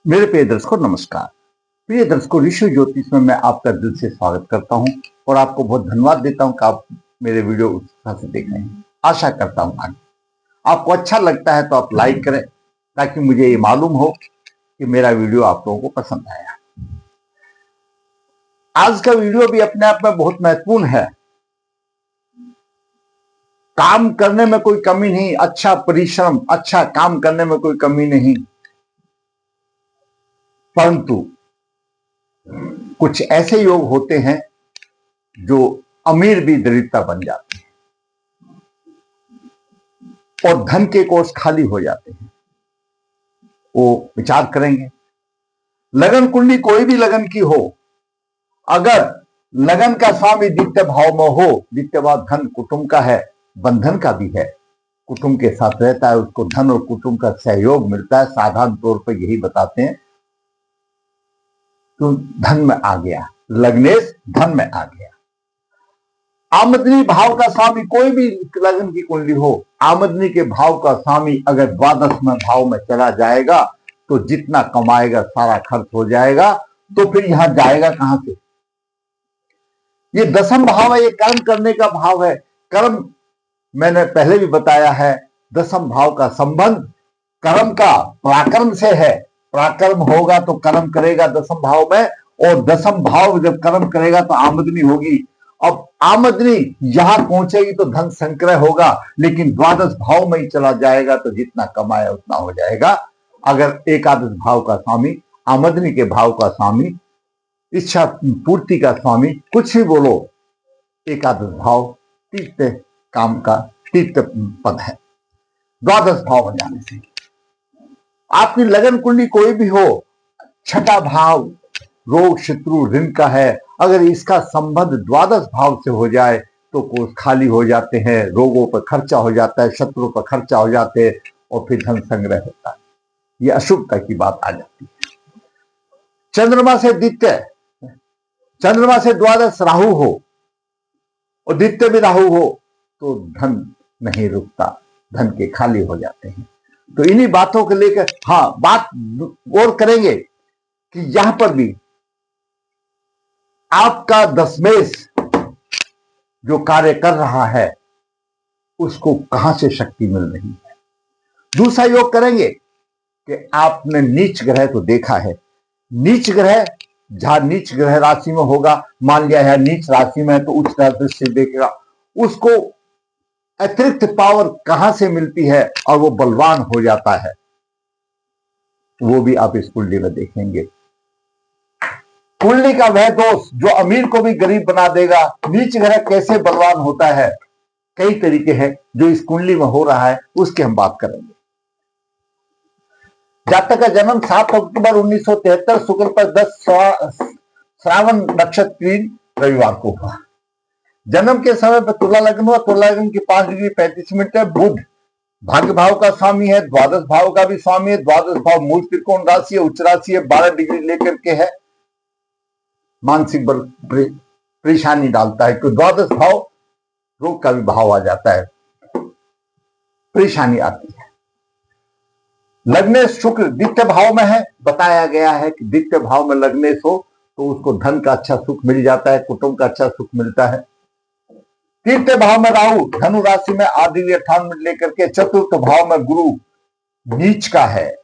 मेरे प्रिय दर्शकों नमस्कार। प्रिय दर्शकों, ऋषि ज्योतिष में मैं आपका दिल से स्वागत करता हूं और आपको बहुत धन्यवाद देता हूं कि आप मेरे वीडियो उत्साह से देख रहे हैं। आशा करता हूं आगे आपको अच्छा लगता है तो आप लाइक करें ताकि मुझे ये मालूम हो कि मेरा वीडियो आप लोगों को पसंद आया। आज का वीडियो भी अपने आप में बहुत महत्वपूर्ण है। काम करने में कोई कमी नहीं, अच्छा परिश्रम, अच्छा काम करने में कोई कमी नहीं, परंतु कुछ ऐसे योग होते हैं जो अमीर भी दरिद्र बन जाते हैं और धन के कोष खाली हो जाते हैं। वो विचार करेंगे। लगन कुंडली कोई भी लगन की हो, अगर लगन का स्वामी द्वितीय भाव में हो, द्वितीय भाव धन कुटुंब का है, बंधन का भी है, कुटुंब के साथ रहता है, उसको धन और कुटुंब का सहयोग मिलता है। साधारण तौर पर यही बताते हैं तो धन में आ गया, लग्नेश धन में आ गया। आमदनी भाव का स्वामी कोई भी लगन की कुंडली हो, आमदनी के भाव का स्वामी अगर द्वादश में भाव में चला जाएगा तो जितना कमाएगा सारा खर्च हो जाएगा, तो फिर यहां जाएगा कहां से। ये दसम भाव है, ये कर्म करने का भाव है। कर्म मैंने पहले भी बताया है, दसम भाव का संबंध कर्म का पराक्रम से है। पराक्रम होगा तो कर्म करेगा दसम भाव में, और दसम भाव जब कर्म करेगा तो आमदनी होगी। अब आमदनी यहां पहुंचेगी तो धन संग्रह होगा, लेकिन द्वादश भाव में ही चला जाएगा तो जितना कमाया उतना हो जाएगा। अगर एकादश भाव का स्वामी, आमदनी के भाव का स्वामी, इच्छा पूर्ति का स्वामी, कुछ भी बोलो, एकादश भाव तीर्थ काम का तीर्थ पद है। द्वादश भाव में जाने से आपकी लगन कुंडली कोई भी हो, छठा भाव रोग शत्रु ऋण का है, अगर इसका संबंध द्वादश भाव से हो जाए तो कोष खाली हो जाते हैं, रोगों पर खर्चा हो जाता है, शत्रु पर खर्चा हो जाते हैं और फिर धन संग्रह होता है। ये अशुभता की बात आ जाती है। चंद्रमा से द्वितीय, चंद्रमा से द्वादश राहु हो और द्वितीय भी राहु हो तो धन नहीं रुकता, धन के खाली हो जाते हैं। तो इन्हीं बातों को लेकर बात और करेंगे कि यहां पर भी आपका दशमेश जो कार्य कर रहा है उसको कहां से शक्ति मिल रही है। दूसरा योग करेंगे कि आपने नीच ग्रह तो देखा है। नीच ग्रह जहां नीच ग्रह राशि में होगा, मान लिया है नीच राशि में है तो उच्च दृष्टि देखेगा, उसको अतिरिक्त पावर कहां से मिलती है और वो बलवान हो जाता है, वो भी आप इस कुंडली में देखेंगे। कुंडली का वह दोष जो अमीर को भी गरीब बना देगा, नीच ग्रह कैसे बलवान होता है, कई तरीके हैं जो इस कुंडली में हो रहा है, उसकी हम बात करेंगे। जातक का जन्म 7 अक्टूबर 1973 शुक्ल पर 10 श्रावण नक्षत्र 3 रविवार को हुआ। जन्म के समय पर तुला लग्न हुआ। तुला लग्न की 5 डिग्री 35 मिनट है। बुध भाग्य भाव का स्वामी है, द्वादश भाव का भी स्वामी है। द्वादश भाव मूल त्रिकोण राशि है, उच्च राशि है, 12 डिग्री लेकर के है। मानसिक परेशानी डालता है, क्योंकि द्वादश भाव रोग का भी भाव आ जाता है, परेशानी आती है। लग्नेश शुक्र द्वितीय भाव में है। बताया गया है कि द्वितीय भाव में लग्नेश हो तो उसको धन का अच्छा सुख मिल जाता है, कुटुंब का अच्छा सुख मिलता है। तृतीय भाव में राहु धनु राशि में 8 डिग्री 58 मिनट लेकर के। चतुर्थ भाव में गुरु नीच का है,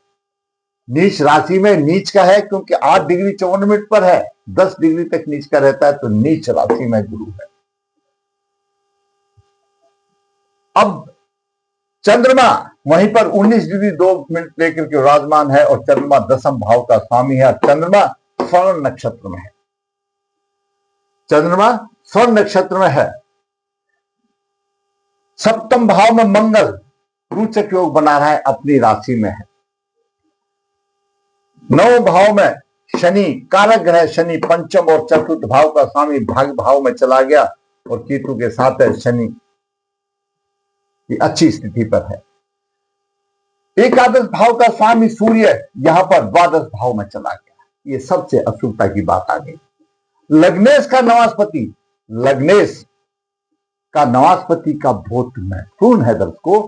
नीच राशि में नीच का है, क्योंकि 8 डिग्री 54 मिनट पर है, 10 डिग्री तक नीच का रहता है, तो नीच राशि में गुरु है। अब चंद्रमा वहीं पर 19 डिग्री 2 मिनट लेकर के विराजमान है और चंद्रमा दसम भाव का स्वामी है। चंद्रमा स्वर्ण नक्षत्र में है, चंद्रमा स्वर्ण नक्षत्र में है। सप्तम भाव में मंगल रोचक योग बना रहा है, अपनी राशि में है। 9 भाव में शनि कारक ग्रह, शनि पंचम और चतुर्थ भाव का स्वामी भाग्य भाव में चला गया और केतु के साथ है। शनि की अच्छी स्थिति पर है। एकादश भाव का स्वामी सूर्य यहां पर द्वादश भाव में चला गया। ये सबसे अशुभता की बात आ गई। लग्नेश का नवास्पति, लग्नेश का नवास्पति का बहुत महत्वपूर्ण है दर्शकों।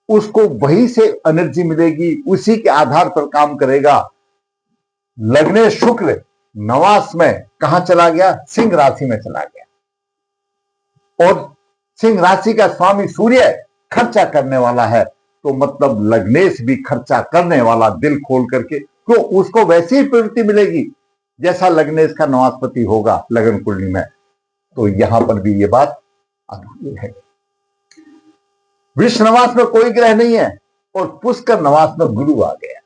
उसको वही से एनर्जी मिलेगी, उसी के आधार पर काम करेगा। लग्नेश शुक्र नवास में कहां चला गया? सिंह राशि में चला गया, और सिंह राशि का स्वामी सूर्य खर्चा करने वाला है, तो मतलब लग्नेश भी खर्चा करने वाला, दिल खोल करके, तो उसको वैसी ही प्रवृत्ति मिलेगी जैसा लग्नेश का नवासपति होगा लगन कुंडली में। तो यहां पर भी ये बात अधूरी है। वृष नवास में कोई ग्रह नहीं है, और पुष्कर नवास में गुरु आ गया।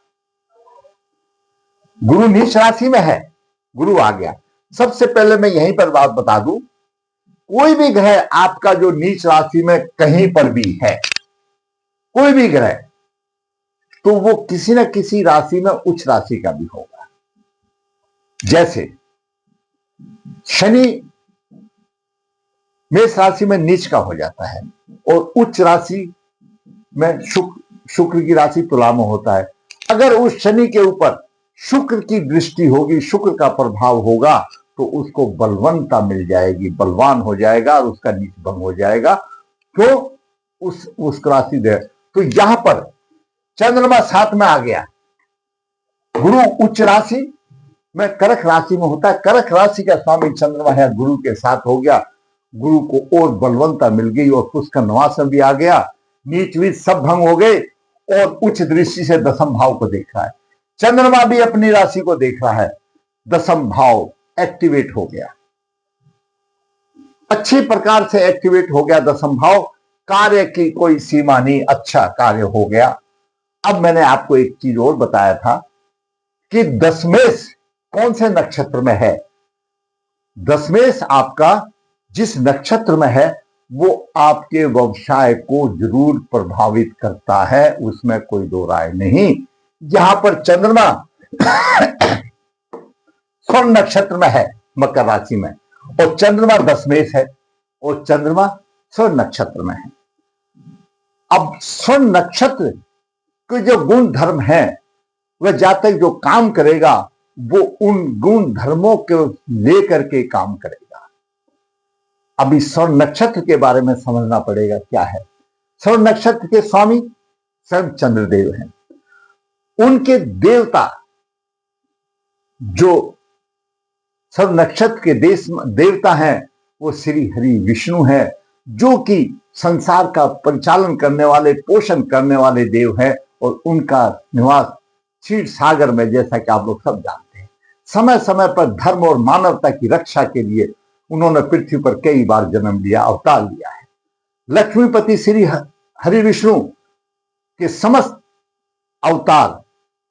गुरु नीच राशि में है, गुरु आ गया। सबसे पहले मैं यहीं पर बात बता दूं, कोई भी ग्रह आपका जो नीच राशि में कहीं पर भी है, कोई भी ग्रह, तो वो किसी न किसी राशि में उच्च राशि का भी होगा। जैसे शनि मेष राशि में नीच का हो जाता है, और उच्च राशि में शुक्र की राशि तुला में होता है। अगर उस शनि के ऊपर शुक्र की दृष्टि होगी, शुक्र का प्रभाव होगा, तो उसको बलवंता मिल जाएगी, बलवान हो जाएगा, और उसका नीच भंग हो जाएगा। क्यों? उस राशि दे। तो यहां पर चंद्रमा 7 में आ गया, गुरु उच्च राशि में कर्क राशि में होता है, कर्क राशि का स्वामी चंद्रमा है, गुरु के साथ हो गया, गुरु को और बलवंता मिल गई, और पुष्कर नवास में भी आ गया, नीच वीच सब भंग हो गए, और उच्च दृष्टि से दसम भाव को देख रहा है। चंद्रमा भी अपनी राशि को देख रहा है, दसम भाव एक्टिवेट हो गया, अच्छी प्रकार से एक्टिवेट हो गया दसम भाव, कार्य की कोई सीमा नहीं, अच्छा कार्य हो गया। अब मैंने आपको एक चीज और बताया था कि दशमेश कौन से नक्षत्र में है। दशमेश आपका जिस नक्षत्र में है वो आपके व्यवसाय को जरूर प्रभावित करता है, उसमें कोई दो राय नहीं। यहां पर चंद्रमा स्वर्ण नक्षत्र में है, मकर राशि में, और चंद्रमा दशमेश है, और चंद्रमा स्वर्ण नक्षत्र में है। अब स्वर्ण नक्षत्र के जो गुण धर्म है, वह जातक जो काम करेगा वो उन गुण धर्मों को लेकर के काम करेगा। अभी स्वर्ण नक्षत्र के बारे में समझना पड़ेगा क्या है। स्वर्ण नक्षत्र के स्वामी स्वयं चंद्रदेव हैं। उनके देवता जो स्वर्ण नक्षत्र के देवता हैं वो श्री हरि विष्णु हैं, जो कि संसार का परिचालन करने वाले, पोषण करने वाले देव हैं, और उनका निवास क्षीर सागर में, जैसा कि आप लोग सब जानते हैं। समय समय पर धर्म और मानवता की रक्षा के लिए उन्होंने पृथ्वी पर कई बार जन्म लिया, अवतार लिया है। लक्ष्मीपति श्री हरि विष्णु के समस्त अवतार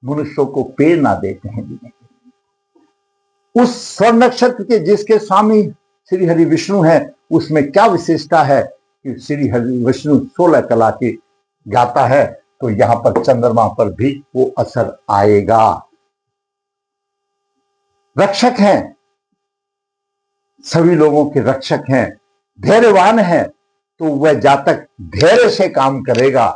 मनुष्यों को प्रेरणा देते हैं जीने के। उस स्वर्ण नक्षत्र के जिसके स्वामी श्री हरि विष्णु हैं, उसमें क्या विशेषता है कि श्री हरि विष्णु 16 कला की गाता है, तो यहां पर चंद्रमा पर भी वो असर आएगा। रक्षक हैं, सभी लोगों के रक्षक हैं, धैर्यवान है, तो वह जातक धैर्य से काम करेगा।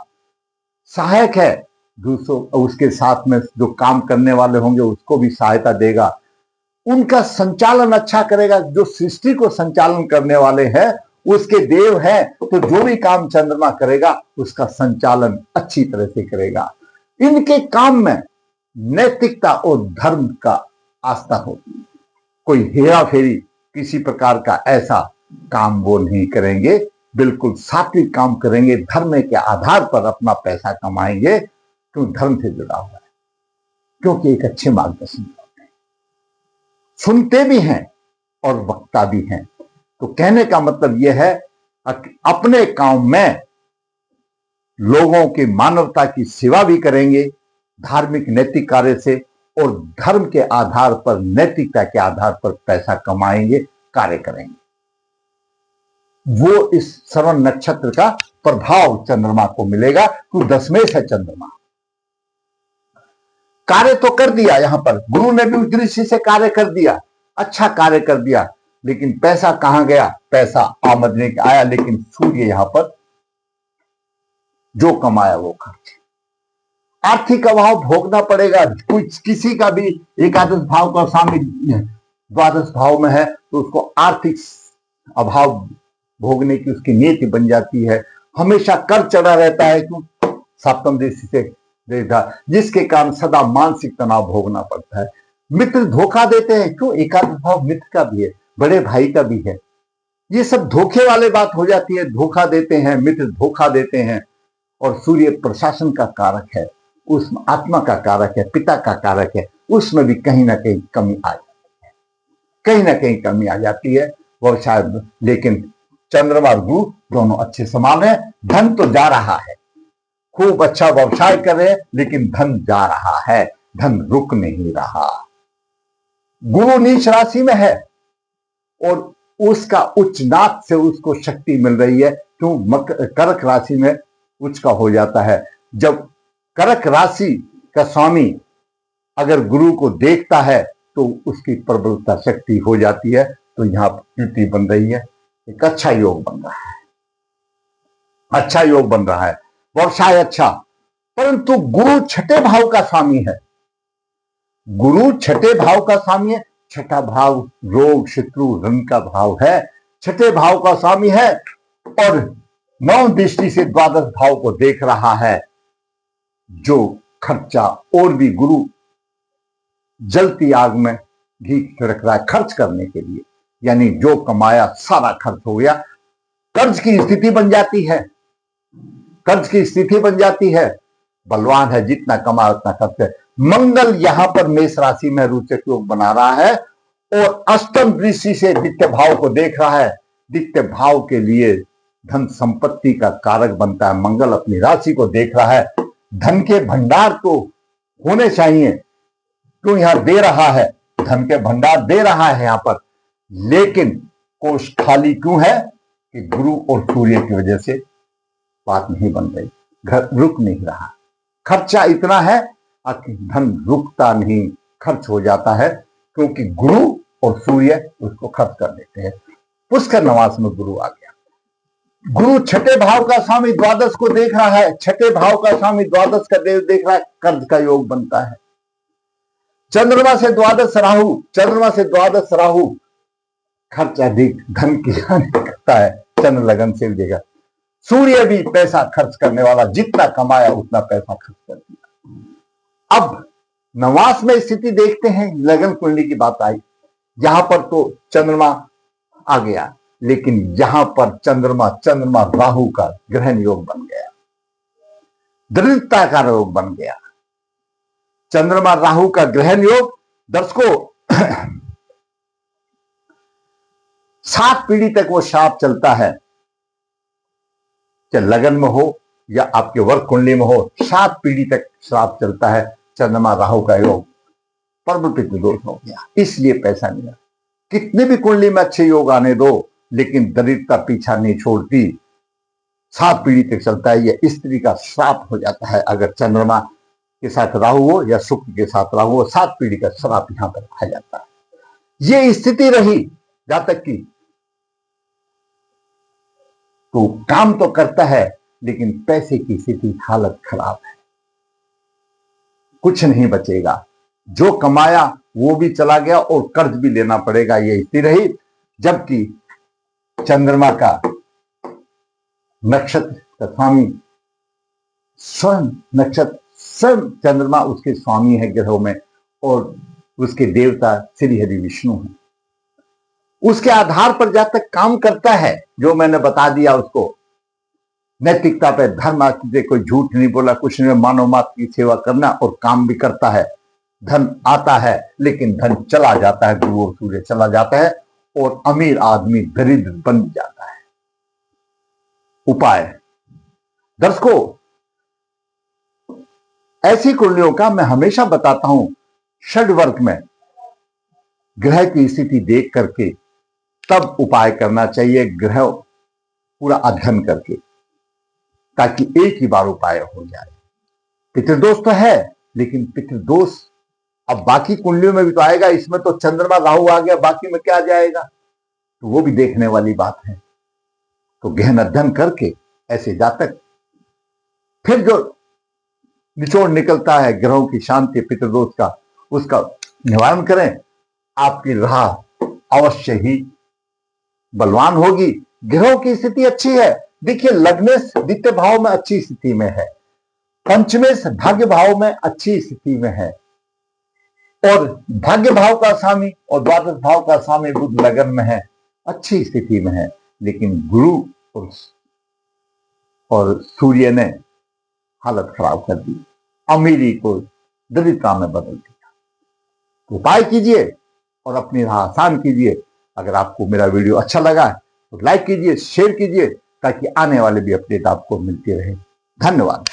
सहायक है, दूसरों उसके साथ में जो काम करने वाले होंगे उसको भी सहायता देगा। उनका संचालन अच्छा करेगा, जो सृष्टि को संचालन करने वाले हैं उसके देव हैं, तो जो भी काम चंद्रमा करेगा उसका संचालन अच्छी तरह से करेगा। इनके काम में नैतिकता और धर्म का आस्था होती है। कोई हेरा फेरी किसी प्रकार का ऐसा काम वो नहीं करेंगे, बिल्कुल सात्विक काम करेंगे, धर्म के आधार पर अपना पैसा कमाएंगे, क्यों धर्म से जुड़ा हुआ है, क्योंकि एक अच्छे मार्गदर्शन करते हैं, सुनते भी हैं और वक्ता भी हैं। तो कहने का मतलब यह है अपने काम में लोगों की मानवता की सेवा भी करेंगे धार्मिक नैतिक कार्य से, और धर्म के आधार पर, नैतिकता के आधार पर पैसा कमाएंगे, कार्य करेंगे। वो इस श्रवण नक्षत्र का प्रभाव चंद्रमा को मिलेगा, तो दशमेश है चंद्रमा। कार्य तो कर दिया, यहां पर गुरु ने भी उस दृष्टि से कार्य कर दिया, अच्छा कार्य कर दिया, लेकिन पैसा कहां गया? पैसा आमदनी का आया, लेकिन सूर्य यहां पर जो कमाया वो खर्च। आर्थिक अभाव भोगना पड़ेगा। कुछ किसी का भी एकादश भाव का स्वामी द्वादश भाव में है, तो उसको आर्थिक अभाव भोगने की उसकी नीति बन जाती है। हमेशा कर चढ़ा रहता है, क्यों? सप्तम दृष्टि से देखा, जिसके कारण सदा मानसिक तनाव भोगना पड़ता है। मित्र धोखा देते हैं, क्यों? एकादश भाव मित्र का भी है, बड़े भाई का भी है। ये सब धोखे वाले बात हो जाती है। धोखा देते हैं, मित्र धोखा देते हैं। और सूर्य प्रशासन का कारक है, उसमें आत्मा का कारक है, पिता का कारक है, उसमें भी कहीं ना कहीं कमी आ जाती है, कहीं ना कहीं कमी आ जाती है वो शायद। लेकिन चंद्रमा और गुरु दोनों अच्छे समान है। धन तो जा रहा है, खूब अच्छा व्यवसाय कर रहे हैं, लेकिन धन जा रहा है, धन रुक नहीं रहा। गुरु नीच राशि में है और उसका उच्च नाथ से उसको शक्ति मिल रही है। क्यों? कर्क राशि में उच्च का हो जाता है। जब कर्क राशि का स्वामी अगर गुरु को देखता है तो उसकी प्रबलता शक्ति हो जाती है। तो यहां युति बन रही है, एक अच्छा योग बन रहा है, अच्छा योग बन रहा है, व्यवसाय अच्छा। परंतु गुरु छठे भाव का स्वामी है, गुरु छठे भाव का स्वामी है। छठा भाव रोग शत्रु रंग का भाव है, छठे भाव का स्वामी है और नौ दृष्टि से द्वादश भाव को देख रहा है। जो खर्चा, और भी गुरु जलती आग में घी रख रहा है खर्च करने के लिए, यानी जो कमाया सारा खर्च हो गया, कर्ज की स्थिति बन जाती है, कर्ज की स्थिति बन जाती है। बलवान है, जितना कमा उतना खर्च है। मंगल यहां पर मेष राशि में रोचक योग बना रहा है और अष्टम दृष्टि से द्वितीय भाव को देख रहा है। द्वितीय भाव के लिए धन संपत्ति का कारक बनता है। मंगल अपनी राशि को देख रहा है। धन के भंडार तो होने चाहिए, क्यों? यहां दे रहा है, धन के भंडार दे रहा है यहां पर, लेकिन कोष खाली क्यों है? कि गुरु और सूर्य की वजह से बात नहीं बन रही, घर रुक नहीं रहा। खर्चा इतना है कि धन रुकता नहीं, खर्च हो जाता है, क्योंकि गुरु और सूर्य उसको खर्च कर देते हैं। पुष्कर नवास में गुरु आ गया। गुरु छठे भाव का स्वामी द्वादश को देख रहा है, छठे भाव का स्वामी द्वादश का देव देख रहा है, कर्ज का योग बनता है। चंद्रमा से द्वादश राहु, चंद्रमा से द्वादश राहु खर्च अधिक, धन की हानि करता है, चंद्र लगन से देगा। सूर्य भी पैसा खर्च करने वाला, जितना कमाया उतना पैसा खर्च कर दिया। अब नवास में स्थिति देखते हैं, लगन कुंडली की बात आई। यहां पर तो चंद्रमा आ गया, लेकिन यहां पर चंद्रमा राहु का ग्रहण योग बन गया, दरिद्रता का योग बन गया। चंद्रमा राहु का ग्रहण योग दर्शकों 7 पीढ़ी तक वो शाप चलता है, चाहे लगन में हो या आपके वर्क कुंडली में हो, 7 पीढ़ी तक श्राप चलता है। चंद्रमा राहु का योग परम दोष हो गया, इसलिए पैसा नहीं आ। कितने भी कुंडली में अच्छे योग आने दो, लेकिन दरिद्रता पीछा नहीं छोड़ती, 7 पीढ़ी तक चलता है। यह स्त्री का श्राप हो जाता है। अगर चंद्रमा के साथ राहु हो या शुक्र के साथ राहु हो, 7 पीढ़ी का श्राप यहां पर आ जाता है। ये स्थिति रही जहां तक की तो काम तो करता है, लेकिन पैसे की स्थिति हालत खराब है, कुछ नहीं बचेगा। जो कमाया वो भी चला गया और कर्ज भी लेना पड़ेगा, ये स्थिति रही। जबकि चंद्रमा का नक्षत्र का स्वामी स्वयं नक्षत्र, स्वयं चंद्रमा उसके स्वामी है ग्रहों में, और उसके देवता श्री हरि विष्णु हैं। उसके आधार पर जब तक काम करता है, जो मैंने बता दिया उसको, नैतिकता पे, धर्म से कोई झूठ नहीं बोला, कुछ नहीं, मानव मात्र की सेवा करना और काम भी करता है, धन आता है, लेकिन धन चला जाता है, गुरु और सूर्य चला जाता है और अमीर आदमी दरिद्र बन जाता है। उपाय दर्शकों, ऐसी कुंडलियों का मैं हमेशा बताता हूं, षड वर्ग में ग्रह की स्थिति देख करके तब उपाय करना चाहिए, ग्रह पूरा अध्ययन करके, ताकि एक ही बार उपाय हो जाए। पितृदोष तो है, लेकिन पितृदोष अब बाकी कुंडलियों में भी तो आएगा। इसमें तो चंद्रमा राहु आ गया, बाकी में क्या जाएगा, तो वो भी देखने वाली बात है। तो गहन अध्ययन करके ऐसे जातक, फिर जो निचोड़ निकलता है ग्रहों की शांति, पितृदोष का, उसका निवारण करें, आपकी राह अवश्य ही बलवान होगी। ग्रहों की स्थिति अच्छी है। देखिए, लग्नेश द्वितीय भाव में अच्छी स्थिति में है, पंचमेश भाग्य भाव में अच्छी स्थिति में है और भाग्य भाव का स्वामी और द्वादश भाव का स्वामी बुध लगन में है, अच्छी स्थिति में है। लेकिन गुरु और सूर्य ने हालत खराब कर दी, अमीरी को दरिद्रता में बदल दिया। तो उपाय कीजिए और अपनी राह आसान कीजिए। अगर आपको मेरा वीडियो अच्छा लगा है तो लाइक कीजिए, शेयर कीजिए, ताकि आने वाले भी अपडेट आपको मिलती रहे। धन्यवाद।